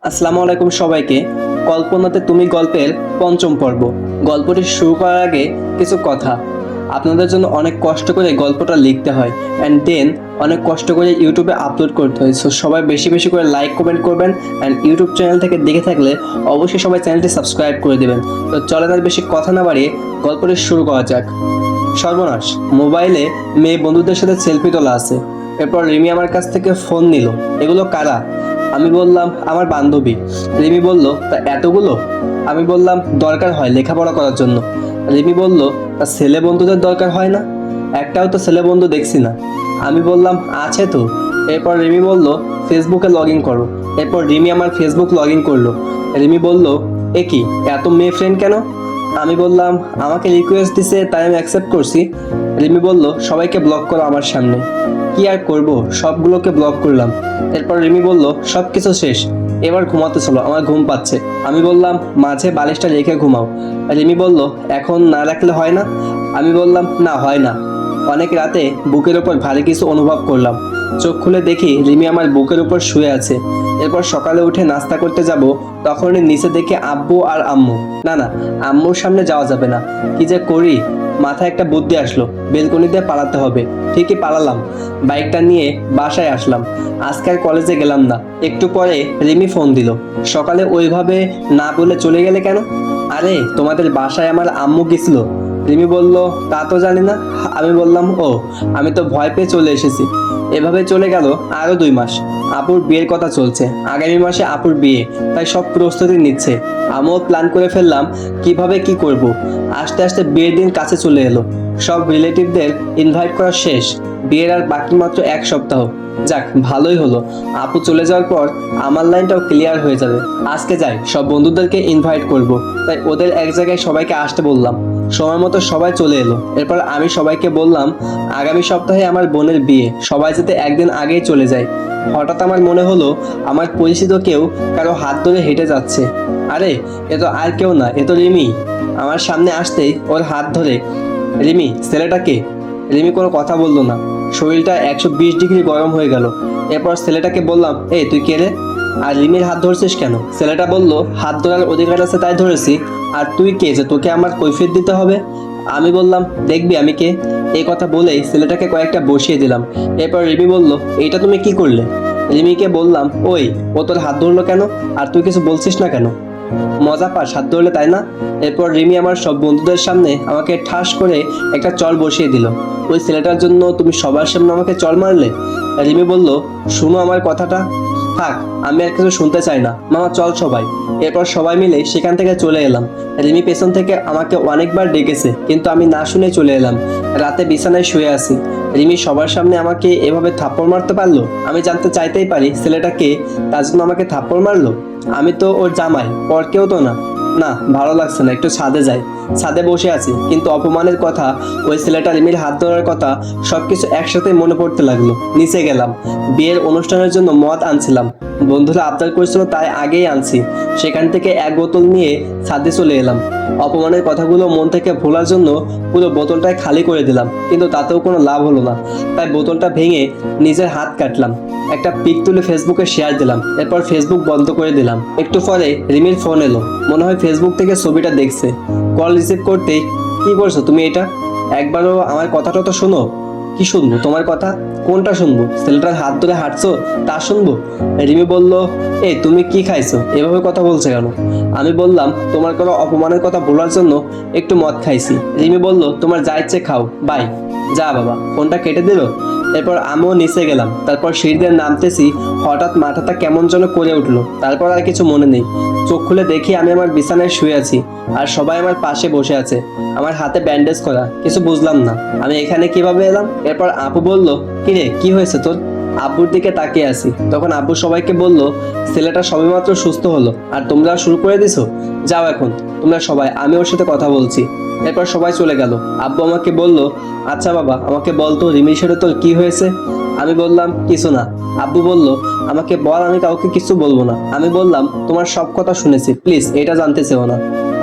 আসসালামু আলাইকুম সবাইকে। কল্পনাতে তুমি গল্পের পঞ্চম পর্ব। গল্পটি শুরু করার আগে কিছু কথা। আপনাদের জন্য অনেক কষ্ট করে গল্পটা লিখতে হয় অ্যান্ড দেন অনেক কষ্ট করে ইউটিউবে আপলোড করতে হয়। সো সবাই বেশি বেশি করে লাইক কমেন্ট করবেন অ্যান্ড ইউটিউব চ্যানেল থেকে দেখে থাকলে অবশ্যই সবাই চ্যানেলটি সাবস্ক্রাইব করে দেবেন। তো চলেন আর বেশি কথা না বাড়িয়ে গল্পটি শুরু করা যাক। সর্বনাশ, মোবাইলে মেয়ে বন্ধুদের সাথে সেলফি তোলা আছে। এরপর রিমি আমার কাছ থেকে ফোন নিল। এগুলো কারা? আমি বললাম আমার বান্ধবী। রিমি বলল তা এতগুলো? আমি বললাম দরকার হয় লেখাপড়া করার জন্য। রিমি বলল তা ছেলে বন্ধুদের দরকার হয় না? একটাও তো ছেলে বন্ধু দেখছি না। আমি বললাম আছে তো। এরপর রিমি বলল ফেসবুকে লগ ইন করো। এরপর রিমি আমার ফেসবুক লগ ইন করলো। রিমি বলল এ কি, এত মেয়ে ফ্রেন্ড কেন? আমি বললাম আমাকে রিকোয়েস্ট দিছে তাই আমি অ্যাকসেপ্ট করছি। রিমি বলল সবাইকে ব্লক করো আমার সামনে। কি আর করব, সবগুলোকে ব্লক করলাম। এরপর রিমি বলল সব কিছু শেষ, এবার ঘুমাতে চলো, আমার ঘুম পাচ্ছে। আমি বললাম মাঝে বালিশটা রেখে ঘুমাও। রিমি বলল এখন না রাখলে হয় না? আমি বললাম না, হয় না। অনেক রাতে বুকের ওপর ভারী কিছু অনুভব করলাম। চোখ খুলে দেখি রিমি আমার বুকের উপর শুয়ে আছে। এরপর সকালে উঠে নাস্তা করতে যাব, তখনই নিচে দেখি আব্বু আর আম্মু। না না, আম্মুর সামনে যাওয়া যাবে না। কি যে করি, মাথায় একটা বুদ্ধি আসলো, বেলকনি দিয়ে পালাতে হবে। ঠিকই পালালাম। বাইকটা নিয়ে বাসায় আসলাম। আজকে আর কলেজে গেলাম না। একটু পরে রিমি ফোন দিল। সকালে ওইভাবে না বলে চলে গেলে কেন? আরে তোমাদের বাসায় আমার আম্মু গেছিল। রিমি বলল তা তো জানি না। আমি বললাম ও, আমি তো ভয় পেয়ে চলে এসেছি। এভাবে চলে গেল আরো 2 মাস। আপুর বিয়ের কথা চলছে, আগামী মাসে আপুর বিয়ে, তাই সব প্রস্তুতি নিচ্ছে। আমিও প্ল্যান করে ফেললাম কিভাবে কি করব। আস্তে আস্তে বিয়ের দিন কাছে চলে এলো। সব রিলেটিভদের ইনভাইট করা শেষ। বিয়ের আর বাকি মাত্র 1 সপ্তাহ। যাক, ভালোই হলো। আপু চলে যাওয়ার পর আমার লাইনটাও ক্লিয়ার হয়ে যাবে। আজকে যাই, সব বন্ধুদেরকে ইনভাইট করব, তাই ওদের এক জায়গায় সবাইকে আসতে বললাম। সময় মতো সবাই চলে এলো। এরপর আমি সবাইকে বললাম আগামী সপ্তাহে আমার বোনের বিয়ে, সবাই যাতে একদিন আগেই চলে যায়। হঠাৎ আমার মনে হলো আমার পরিচিত কেউ কারো হাত ধরে হেঁটে যাচ্ছে। আরে এ তো আর কেউ না, এ তো রিমি। আমার সামনে আসতেই ওর হাত ধরে রিমি, ছেলেটা কে? রিমি কোনো কথা বললো না। শরীরটা 120 ডিগ্রি গরম হয়ে গেল। এরপর ছেলেটাকে বললাম এই তুই কে রে? আর রিমির হাত ধরছিস কেন? ছেলেটা বলল হাত ধরার অধিকার আছে তাই ধরেছি। আর তুই কে যে তোকে আমার কৈফিয়ত দিতে হবে? আমি বললাম দেখবি আমি কে। এই কথা বলেই ছেলেটাকে কয়েকটা বসিয়ে দিলাম। এরপর রিমি বলল এইটা তুমি কি করলে? রিমিকে বললাম ওই, ও তোর হাত ধরলো কেন? আর তুই কিছু বলছিস না কেন? মজা পাস হাত ধরলে, তাই না? এরপর রিমি আমার সব বন্ধুদের সামনে আমাকে ঠাস করে একটা চল বসিয়ে দিল। ওই ছেলেটার জন্য তুমি সবার সামনে আমাকে চল মারলে? রিমি বলল শুনো আমার কথাটা। থাক, আমি আর কিছু শুনতে চাই না, মামা চল সবাই। এরপর সবাই মিলে সেখান থেকে চলে এলাম। রিমি পেছন থেকে আমাকে অনেকবার ডেকেছে, কিন্তু আমি না শুনে চলে এলাম। রাতে বিছানায় শুয়ে আছি। রিমি সবার সামনে আমাকে এভাবে থাপ্পড় মারতে পারলো? আমি জানতে চাইতেই পারি ছেলেটা কে, তার জন্য আমাকে থাপ্পড় মারলো। আমি তো ওর জামাই, পর কেউ তো না। না, ভালো লাগছে না, একটু ছাদে যাই। ছাদে বসে আছি, কিন্তু অপমানের কথা, ওই ছেলেটা রিমির হাত ধরার কথা, সবকিছু একসাথে মনে পড়তে লাগলো। নিচে গেলাম। বিয়ের অনুষ্ঠানের জন্য মদ আনছিলাম। বন্ধুরা আবদার করেছিল তাই আগেই আনছি। সেখান থেকে 1 বোতল নিয়ে ছাদে চলে এলাম। অপমানের কথাগুলো মন থেকে ভোলার জন্য পুরো বোতলটাই খালি করে দিলাম, কিন্তু তাতেও কোনো লাভ হলো না। তাই বোতলটা ভেঙে নিজের হাত কাটলাম। একটা পিক তুলে ফেসবুকে শেয়ার দিলাম। এরপর ফেসবুক বন্ধ করে দিলাম। একটু পরে রিমির ফোন এলো। মনে হয় ফেসবুক থেকে ছবিটা দেখছে। কল রিসিভ করতেই কি করছো তুমি এটা? একবারও আমার কথাটা তো শোনো। কি শুনবো তোমার কথা? কোনটা শুনবো? ছেলেটার হাত ধরে হাঁটছো তা শুনবো? রিমি বলল এই তুমি কি খাইছো, এভাবে কথা বলছো কেন? আমি বললাম তোমার কোনো অপমানের কথা বলার জন্য একটু মদ খাইছি। রিমি বলল তোমার যা ইচ্ছে খাও, বাই। যা বাবা, ফোনটা কেটে দিল। এরপর আমিও নিচে গেলাম। তারপর সিঁড়ি দিয়ে নামতেছি, হঠাৎ মাথাটা কেমন যেন করে উঠলো। তারপর আর কিছু মনে নেই। চোখ খুলে দেখি আমি আমার বিছানায় শুয়ে আছি, আর সবাই আমার পাশে বসে আছে। আমার হাতে ব্যান্ডেজ করা। কিছু বুঝলাম না আমি এখানে কিভাবে এলাম। এরপর আপু বলল কিরে কি হয়েছে তোর? আব্বুর দিকে তাকিয়ে আছি। তখন আব্বু সবাইকে বলল ছেলেটা সবেমাত্র সুস্থ হলো, আর তোমরা শুরু করে দিছো। যাও এখন তোমরা সবাই, আমি ওর সাথে কথা বলছি। এরপর সবাই চলে গেল। আব্বু আমাকে বলল আচ্ছা বাবা, আমাকে বলতো রিমির সাথে তোর কি হয়েছে? আমি বললাম কিছু না। আব্বু বলল আমাকে বল, আমি কাউকে কিছু বলবো না। আমি বললাম তোমার সব কথা শুনেছি, প্লিজ এটা জানতে চেও না।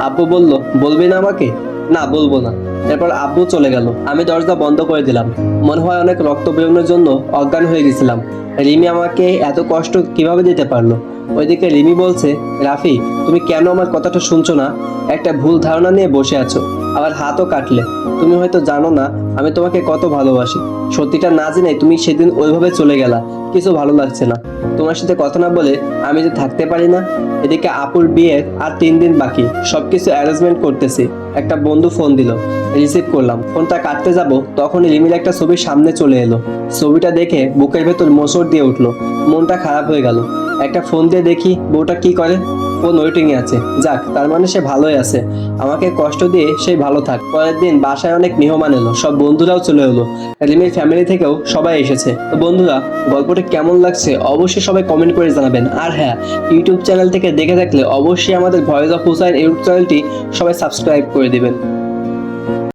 আব্বু বলল বলবি না আমাকে? না, বলবো না। এরপর আব্বু চলে গেল। আমি দরজা বন্ধ করে দিলাম। মনে হয় অনেক রক্ত বেরোনোর জন্য অজ্ঞান হয়ে গেছিলাম। রিমি আমাকে এত কষ্ট কিভাবে দিতে পারলো? ওইদিকে রিমি বলছে, রাফি তুমি কেন আমার কথাটা শুনছো না? একটা ভুল ধারণা নিয়ে বসে আছো, আবার হাতও কাটলে। তুমি হয়তো জানো না আমি তোমাকে কত ভালোবাসি। সত্যিটা না জেনে তুমি সেদিন ওইভাবে চলে গেলা, কিছু ভালো লাগছে না। তোমার সাথে কথা না বলে আমি যে থাকতে পারি না। এদিকে আপুর বিয়ের আর 3 দিন বাকি, সবকিছু অ্যারেঞ্জমেন্ট করতেছি। একটা বন্ধু ফোন দিল, রিসিভ করলাম। ফোনটা কাটতে যাব তখনই রিমির একটা ছবি সামনে চলে এলো। ছবিটা দেখে বুকের ভেতর মোচড় দিয়ে উঠলো, মনটা খারাপ হয়ে গেল। একটা ফোন দিয়ে দেখি বউটা কি করে। ফোন ওয়েটিং এ আছে। যাক, তার মানে সে ভালোই আছে। আমাকে কষ্ট দিয়ে সেই ভালো থাক। পরের দিন বাসায় অনেক মেহমান এলো, সব বন্ধুরাও চলে এলো। রিমির ফ্যামিলি থেকেও সবাই এসেছে। তো বন্ধুরা, গল্পটা কেমন লাগছে অবশ্যই সবাই কমেন্ট করে জানাবেন। আর হ্যাঁ, ইউটিউব চ্যানেল থেকে দেখে থাকলে অবশ্যই আমাদের ভয়েস অফ হুসাইন ইউটিউব চ্যানেলটি সবাই সাবস্ক্রাইব করে দিবেন।